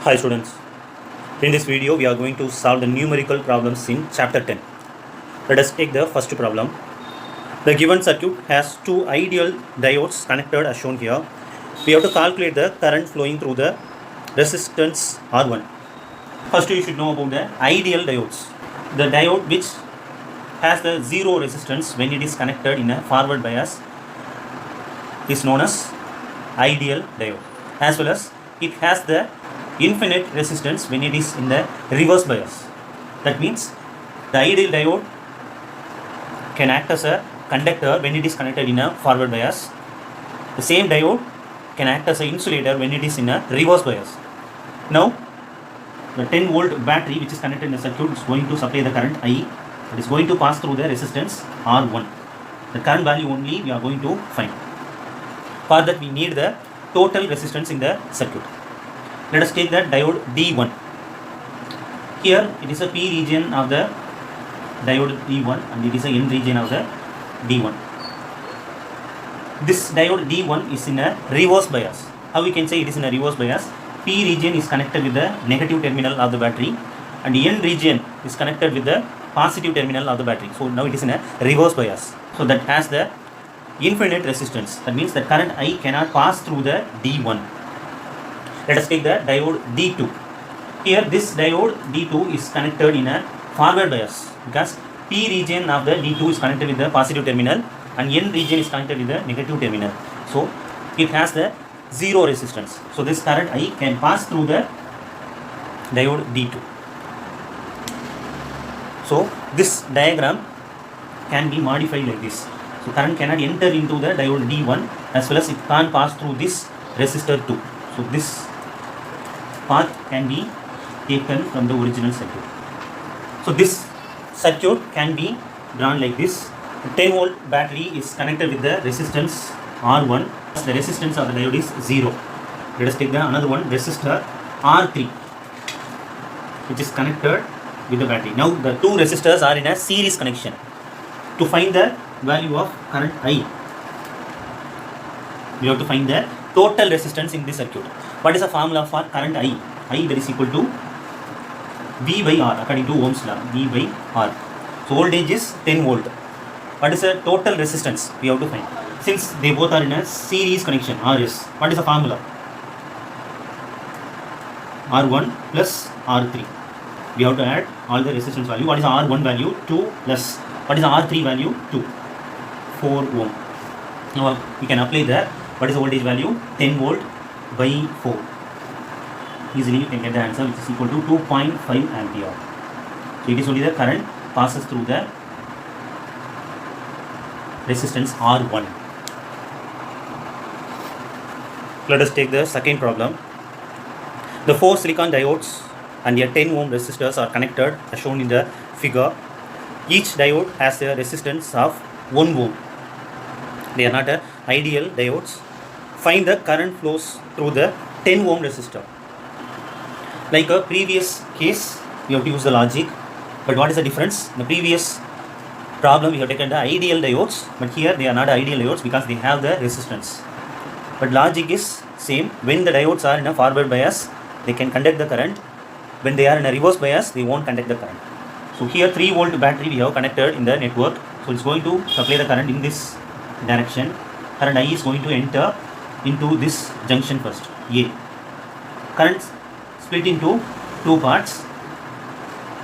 Hi students, in this video we are going to solve the numerical problems in chapter 10. Let us take the first problem. The given circuit has two ideal diodes connected as shown here. We have to calculate the current flowing through the resistance R1. First you should know about the ideal diodes. The diode which has the zero resistance when it is connected in a forward bias is known as ideal diode, as well as it has the infinite resistance when it is in the reverse bias. That means the ideal diode can act as a conductor when it is connected in a forward bias. The same diode can act as an insulator when it is in a reverse bias. Now the 10 volt battery which is connected in the circuit is going to supply the current I. It is going to pass through the resistance R1. The current value only we are going to find. For that we need the total resistance in the circuit. Let us take the diode D1. Here it is a P region of the diode D1 and it is a N region of the D1. This diode D1 is in a reverse bias. How we can say it is in a reverse bias? P region is connected with the negative terminal of the battery and N region is connected with the positive terminal of the battery. So now it is in a reverse bias. So that has the infinite resistance. That means the current I cannot pass through the D1. Let us take the diode D2. Here this diode D2 is connected in a forward bias because P region of the D2 is connected with the positive terminal and N region is connected with the negative terminal. So it has the zero resistance. So this current I can pass through the diode D2. So this diagram can be modified like this. So current cannot enter into the diode D1 as well as it can't pass through this resistor 2. So this path can be taken from the original circuit. So this circuit can be drawn like this. The 10 volt battery is connected with the resistance R1. The resistance of the diode is 0. Let us take the another one, resistor R3, which is connected with the battery. Now the two resistors are in a series connection. To find the value of current I, we have to find the total resistance in this circuit. What is the formula for current I? I that is equal to V by R according to Ohm's law, V by R. So voltage is 10 volt. What is the total resistance? We have to find. Since they both are in a series connection, RS, what is the formula? R1 plus R3. We have to add all the resistance value. What is the R1 value? 2 plus. What is the R3 value? 2. 4 ohm. Now we can apply that. What is the voltage value? 10 volt by 4. Easily you can get the answer, which is equal to 2.5 ampere. So it is only the current passes through the resistance R1. Let us take the second problem. The 4 silicon diodes and a 10 ohm resistors are connected as shown in the figure. Each diode has a resistance of 1 ohm. They are not ideal diodes. Find the current flows through the 10 ohm resistor. Like a previous case, we have to use the logic. But what is the difference? In the previous problem, we have taken the ideal diodes, but here they are not ideal diodes because they have the resistance. But logic is same. When the diodes are in a forward bias, they can conduct the current. When they are in a reverse bias, they won't conduct the current. So here 3 volt battery we have connected in the network. So it's going to supply the current in this direction. Current I is going to enter into this junction first, A. Current split into two parts.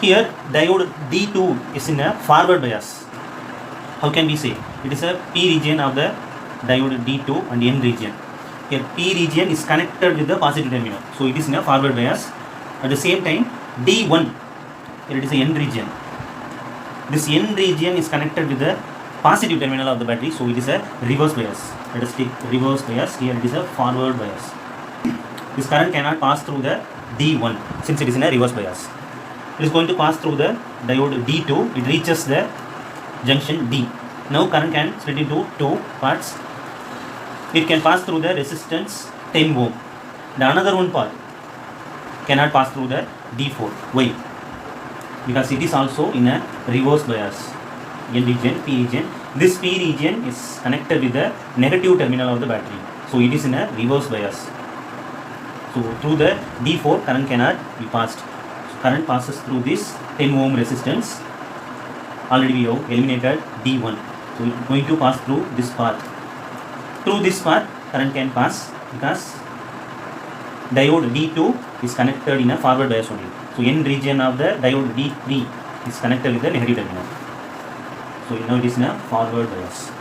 Here diode D2 is in a forward bias. How can we say? It is a P region of the diode D2 and N region. Here P region is connected with the positive terminal. So it is in a forward bias. At the same time D1, here it is a N region. This N region is connected with the positive terminal of the battery. So it is a reverse bias. Let us take reverse bias. Here it is a forward bias. This current cannot pass through the D1 since it is in a reverse bias. It is going to pass through the diode D2. It reaches the junction D. Now current can split into two parts. It can pass through the resistance 10 ohm. The another one part cannot pass through the D4. Why? Because it is also in a reverse bias. N region, P region. This P region is connected with the negative terminal of the battery. So it is in a reverse bias. So through the D4 current cannot be passed. So current passes through this 10 ohm resistance. Already we have eliminated D1. So it is going to pass through this path. Through this path current can pass because diode D2 is connected in a forward bias only. So N region of the diode D3 is connected with the negative terminal. So now it is in a forward bias.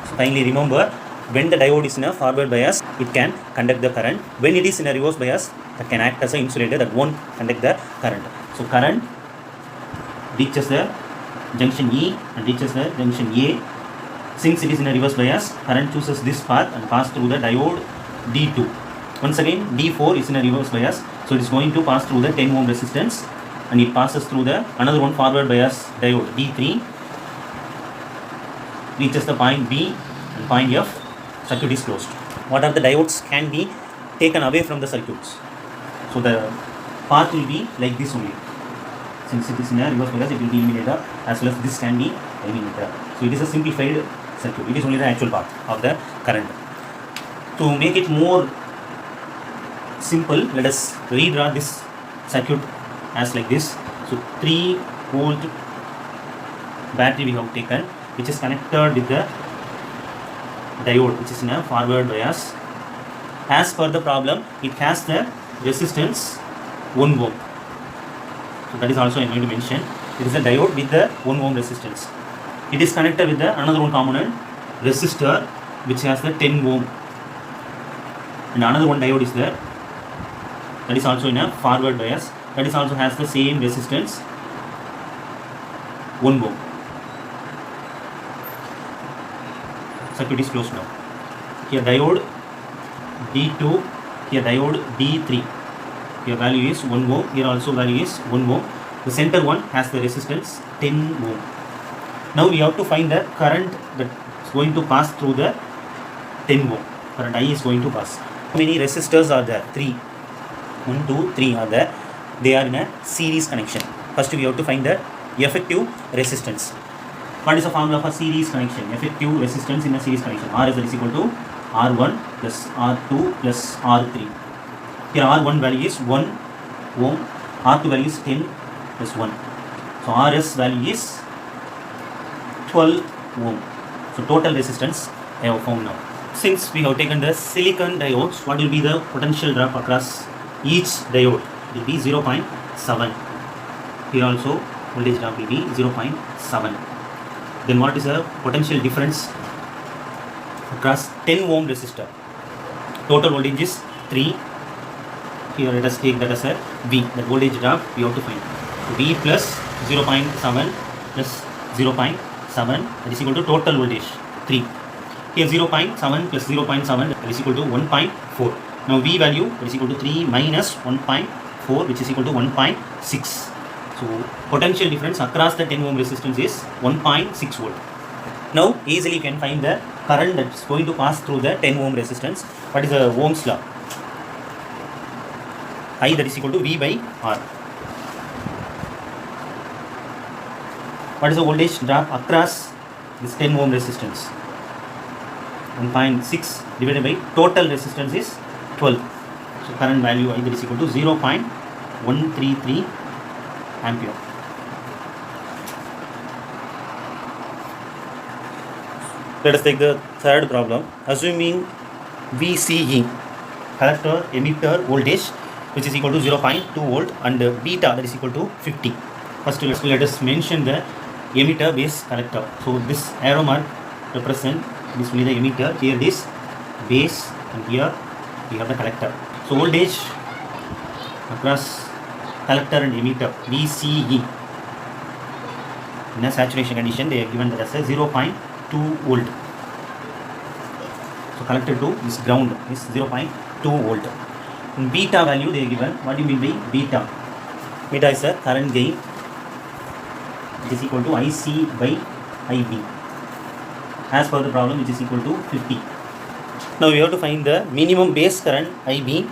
So kindly remember, when the diode is in a forward bias, it can conduct the current. When it is in a reverse bias, that can act as an insulator that won't conduct the current. So current reaches the junction E and reaches the junction A. Since it is in a reverse bias, current chooses this path and pass through the diode D2. Once again, D4 is in a reverse bias, so it is going to pass through the 10 ohm resistance, and it passes through the another one forward bias diode D3, reaches the point B and point F. Circuit is closed. What are the diodes can be taken away from the circuits? So the path will be like this only. Since it is in a reverse bias, it will be eliminated, as well as this can be eliminated. So it is a simplified circuit. It is only the actual path of the current. To make it more simple, let us redraw this circuit as like this. So 3 volt battery we have taken, which is connected with the diode, which is in a forward bias. As per the problem, it has the resistance 1 ohm. So that is also I am going to mention. It is a diode with the 1 ohm resistance. It is connected with the another one component resistor, which has the 10 ohm, and another one diode is there. That is also in a forward bias. That is also has the same resistance 1 ohm. Circuit is closed now. Here diode D2, here diode D3. Here value is 1 ohm, here also value is 1 ohm. The center one has the resistance 10 ohm. Now we have to find the current that is going to pass through the 10 ohm. Current I is going to pass. How many resistors are there? 3. 1, 2, 3 are there. They are in a series connection. First we have to find the effective resistance. What is the formula for series connection? Effective resistance in a series connection. R is equal to R1 plus R2 plus R3. Here R1 value is 1 ohm, R2 value is 10 plus 1. So RS value is 12 ohm. So total resistance I have found now. Since we have taken the silicon diodes, what will be the potential drop across each diode? It will be 0.7. Here also voltage drop will be 0.7. Then what is the potential difference across 10 ohm resistor? Total voltage is 3. Here let us take that as a V. The voltage drop we have to find. V plus 0.7 plus 0.7, that is equal to total voltage 3. Here 0.7 plus 0.7, that is equal to 1.4. Now V value, that is equal to 3 minus 1.4, which is equal to 1.6. So potential difference across the 10 ohm resistance is 1.6 volt. Now easily you can find the current that is going to pass through the 10 ohm resistance. What is the Ohm's law? I, that is equal to V by R. What is the voltage drop across this 10 ohm resistance? 1.6 divided by total resistance is 12. So current value I, that is equal to 0.133 ampere. Let us take the third problem. Assuming VCE, collector emitter voltage, which is equal to 0.2 volt, and beta, that is equal to 50. First let us mention the emitter base collector. So this arrow mark represent this only the emitter. Here it is base, and here we have the collector. So voltage across collector and emitter VCE in a saturation condition, they are given that as a 0.2 volt. So collector to this ground is 0.2 volt. In beta value they are given. What do you mean by beta? Beta is a current gain, which is equal to IC by IB. As per the problem, which is equal to 50. Now we have to find the minimum base current IB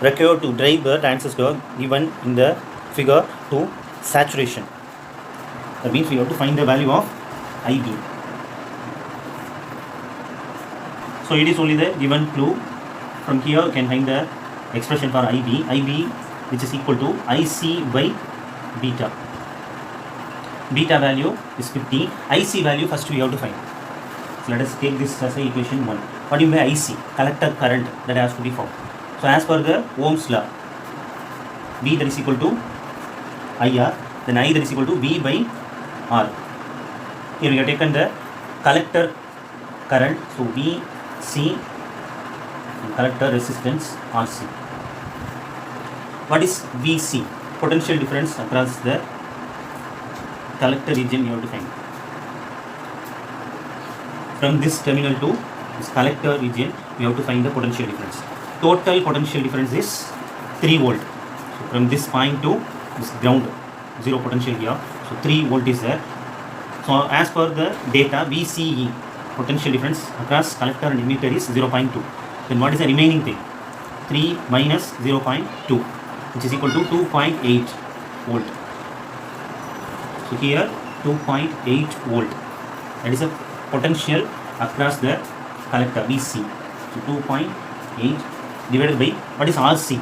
required to drive the transistor given in the figure to saturation. That means we have to find the value of IB. So it is only the given clue. From here you can find the expression for IB which is equal to IC by beta. Beta value is 50. IC value first we have to find. So let us take this as a equation 1. What do you mean by IC? Collector current that has to be found. So as per the Ohm's law, V that is equal to IR, then I that is equal to V by R. Here we have taken the collector current, so VC and collector resistance RC. What is VC? Potential difference across the collector region you have to find. From this terminal to this collector region, you have to find the potential difference. Total potential difference is 3 volt. So from this point to this ground, zero potential here. So 3 volt is there. So as per the data, VCE, potential difference across collector and emitter is 0.2. Then what is the remaining thing? 3 minus 0.2, which is equal to 2.8 volt. So here 2.8 volt. That is a potential across the collector VC. So 2.8 divided by what is RC?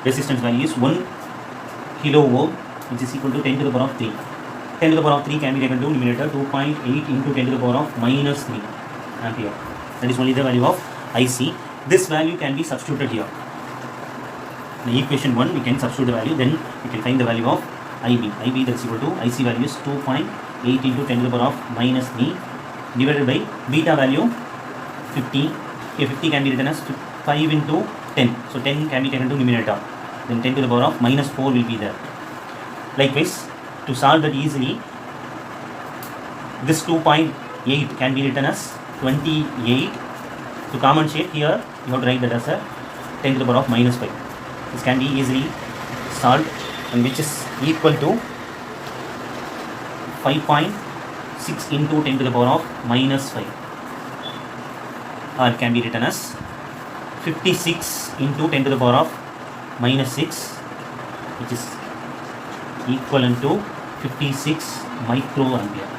Resistance value is 1 kilo ohm, which is equal to 10 to the power of 3. 10 to the power of 3 can be taken to numerator, 2.8 into 10 to the power of minus 3 ampere. That is only the value of IC. This value can be substituted here. In the equation 1, we can substitute the value, then we can find the value of IB. IB that is equal to IC value is 2.8 into 10 to the power of minus 3 divided by beta value 50. Here 50 can be written as 5 into 10. So 10 can be taken to numerator. Then 10 to the power of minus 4 will be there. Likewise, to solve that easily, this 2.8 can be written as 28. To compensate here, you have to write that as a 10 to the power of minus 5. This can be easily solved, and which is equal to 5.6 into 10 to the power of minus 5. Or it can be written as 56 into 10 to the power of minus 6, which is equivalent to 56 microampere.